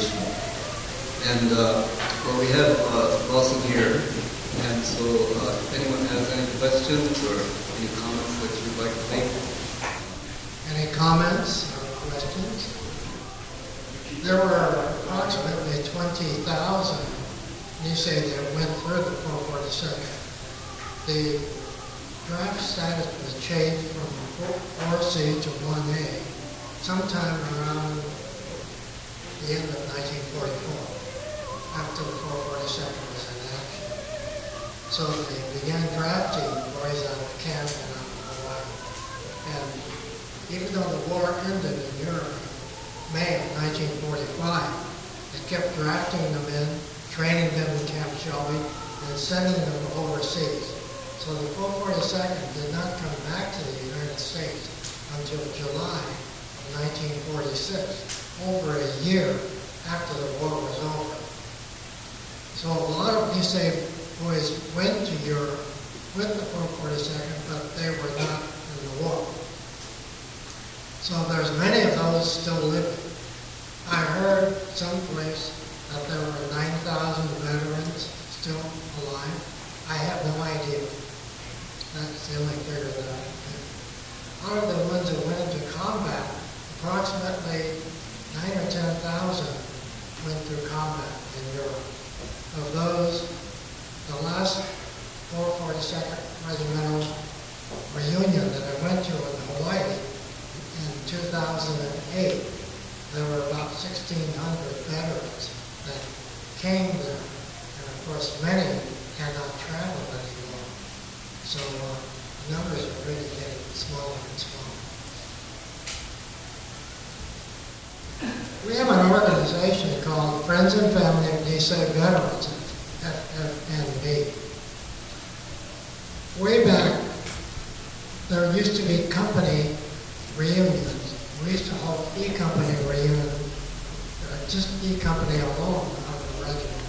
organization. And well, we have Lawson here, and so if anyone has any questions or any comments that you'd like to make. Any comments or questions? There were approximately 20,000, you say, that went through the 442nd. The draft status was changed from 4C to 1A sometime around the end of 1944, after the 442nd was in action. So they began drafting boys out of camp and out of Hawaii. And even though the war ended in Europe, May of 1945, they kept drafting them in, training them in Camp Shelby, and sending them overseas. So the 442nd did not come back to the United States until July of 1946, over a year after the war was over. So a lot of Nisei boys went to Europe with the 442nd, but they were not in the war. So there's many of those still living. I heard someplace that there were 9,000 veterans still alive. I have no idea. That's the only figure that I can get. Out of the ones that went into combat, approximately 9 or 10,000 went through combat in Europe. Of those, the last 442nd Regimental reunion that I went to in Hawaii in 2008, there were about 1,600 veterans that came there. And of course, many cannot travel anymore. So numbers are really getting smaller and smaller. We have an organization called Friends and Family of Nisei Veterans, FFNV. Way back, there used to be company reunions. We used to hold E-Company reunion, just E-Company alone of the regiment.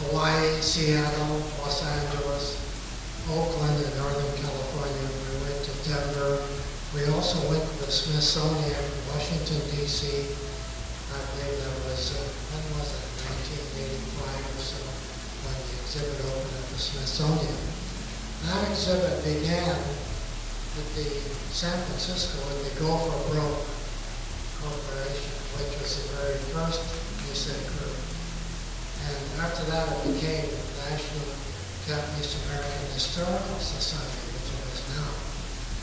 Hawaii, Seattle, Los Angeles, Oakland, and Northern California. We went to Denver. We also went to the Smithsonian, Washington, D.C. I believe that was, when was that, 1985 or so, when the exhibit opened at the Smithsonian. That exhibit began at the San Francisco with the Go for Broke Corporation, which was the very first Nisei group. And after that, it became the National Japanese American Historical Society, which it is now.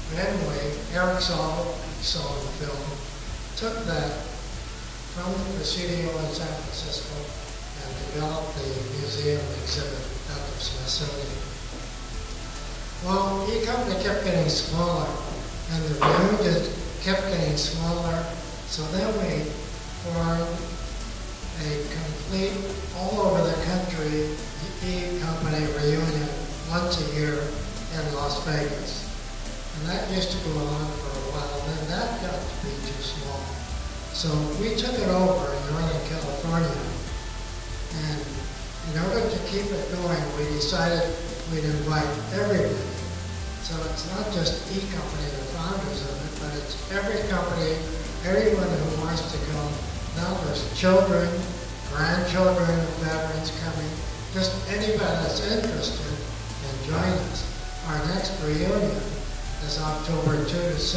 But anyway, Eric saw the film, took that from the Presidio in San Francisco and developed the museum exhibit at the Smithsonian. Well, E-Company kept getting smaller, and the reunions kept getting smaller, so then we formed a complete, all over the country, E-Company reunion once a year in Las Vegas. And that used to go on for a while, and then that got to be too small. So we took it over in Northern California, and in order to keep it going, we decided we'd invite everybody. So it's not just E-Company, the founders of it, but it's every company, everyone who wants to come. Now there's children, grandchildren of veterans coming, just anybody that's interested can join us. Our next reunion is October 2 to 6,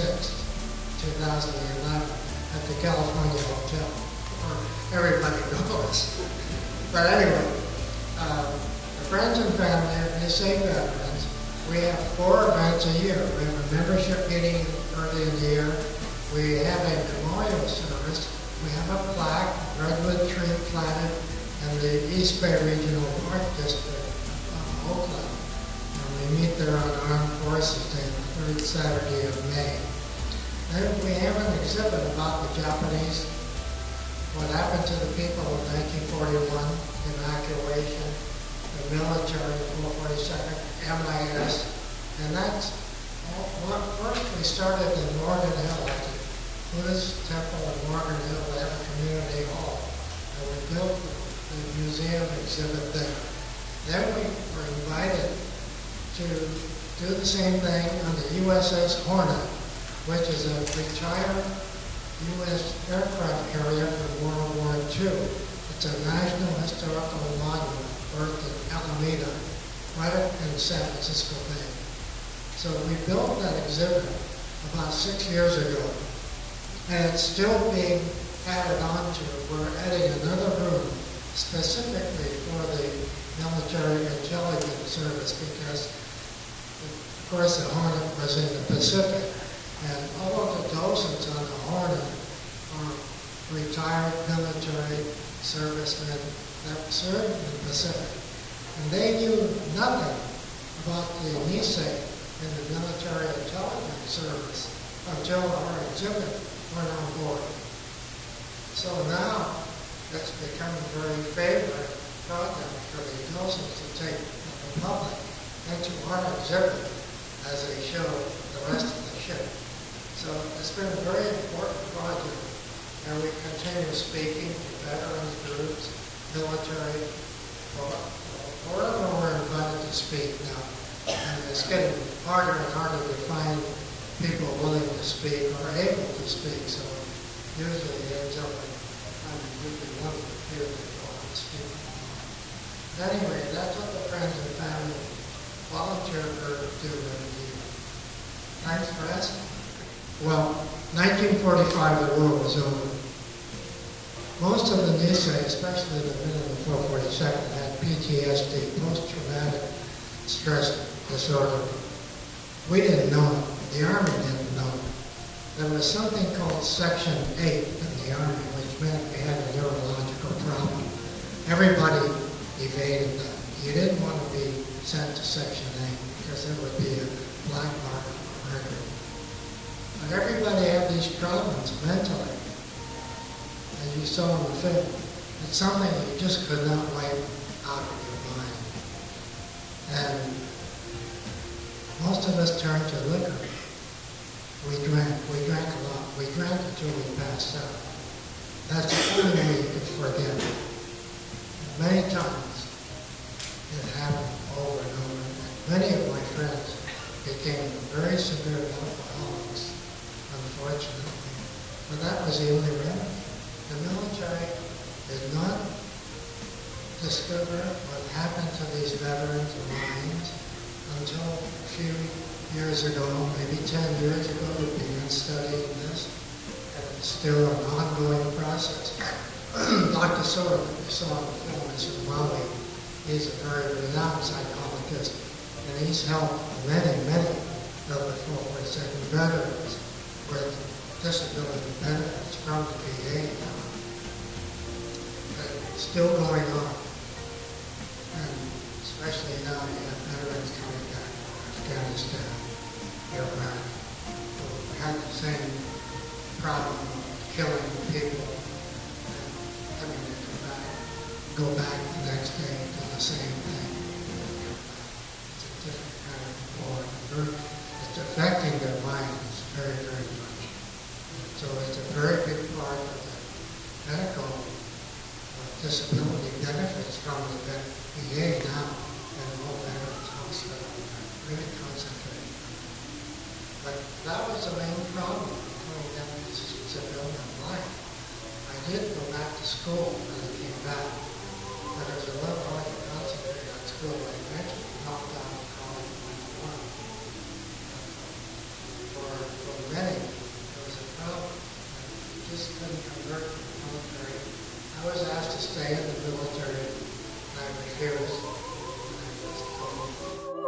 2011, at the California Hotel, where everybody goes. But anyway, the Friends and Family of Nisei Veterans, we have 4 events a year. We have a membership meeting early in the year. We have a memorial service. We have a plaque, redwood tree planted in the East Bay Regional Park District of Oakland. And we meet there on Armed Forces Day, the 3rd Saturday of May. Then we have an exhibit about the Japanese, what happened to the people in 1941, evacuation, the military, 442nd, MIS, and that's all. First we started in Morgan Hill, at the Buddhist Temple in Morgan Hill. They have a community hall, and we built the museum exhibit there. Then we were invited to do the same thing on the USS Hornet, which is a retired U.S. aircraft carrier from World War II. It's a National Historical Monument, birthed in Alameda, right in San Francisco Bay. So we built that exhibit about 6 years ago, and it's still being added on to. We're adding another room specifically for the military intelligence service because, of course, the Hornet was in the Pacific, and all of the docents on the Hornet are retired military servicemen that served in the Pacific. And they knew nothing about the Nisei in the military intelligence service until our exhibit went on board. So now it's become a very favorite project for the docents to take the public into our exhibit as they show the rest of the ship. So it's been a very important project, and we continue speaking to veterans groups, military, or wherever we're invited to speak now. And it's getting harder and harder to find people willing to speak or able to speak. So usually it ends up in usually one of the few that go out and speak. Anyway, that's what the Friends and Family Volunteer Group do every year. Thanks for asking. Well, 1945, the war was over. Most of the Nisei, especially the men in the 442nd, had PTSD, post-traumatic stress disorder. We didn't know it. The Army didn't know it. There was something called Section 8 in the Army, which meant we had a neurological problem. Everybody evaded that. You didn't want to be sent to Section 8 because there would be a black mark on the record. But everybody had these problems mentally, as you saw in the film. It's something you just could not wipe out of your mind. And most of us turned to liquor. We drank a lot. We drank until we passed out. That's the only way you could forget it. Many times it happened over and over. And many of my friends became very severe alcoholics, unfortunately. But that was the only remedy. The military did not discover what happened to these veterans' minds until a few years ago, maybe 10 years ago, we began studying this, and it's still an ongoing process. Dr. Sora, that we saw in the film, is from Maui. He's a very renowned psychologist, and he's helped many, many of the 442nd veterans with disability benefits from the VA now. It's still going on, and especially now you have veterans coming back from Afghanistan, Iraq, who had the same problem of killing people and having to go back the next day and do the same thing. It's a different kind of war. It's affecting their minds very, very much. So it's a very big part of the medical disability benefits from the VA now, and all veterans hospital are really concentrating. But that was the main problem, coming down to civilian life. I did go back to school when I came back, but there was a lot hard to concentrate on school. I eventually dropped out of college when I won. For many, there was a problem. You just couldn't convert to the military. I was asked to stay in the military, and I refused. And I was told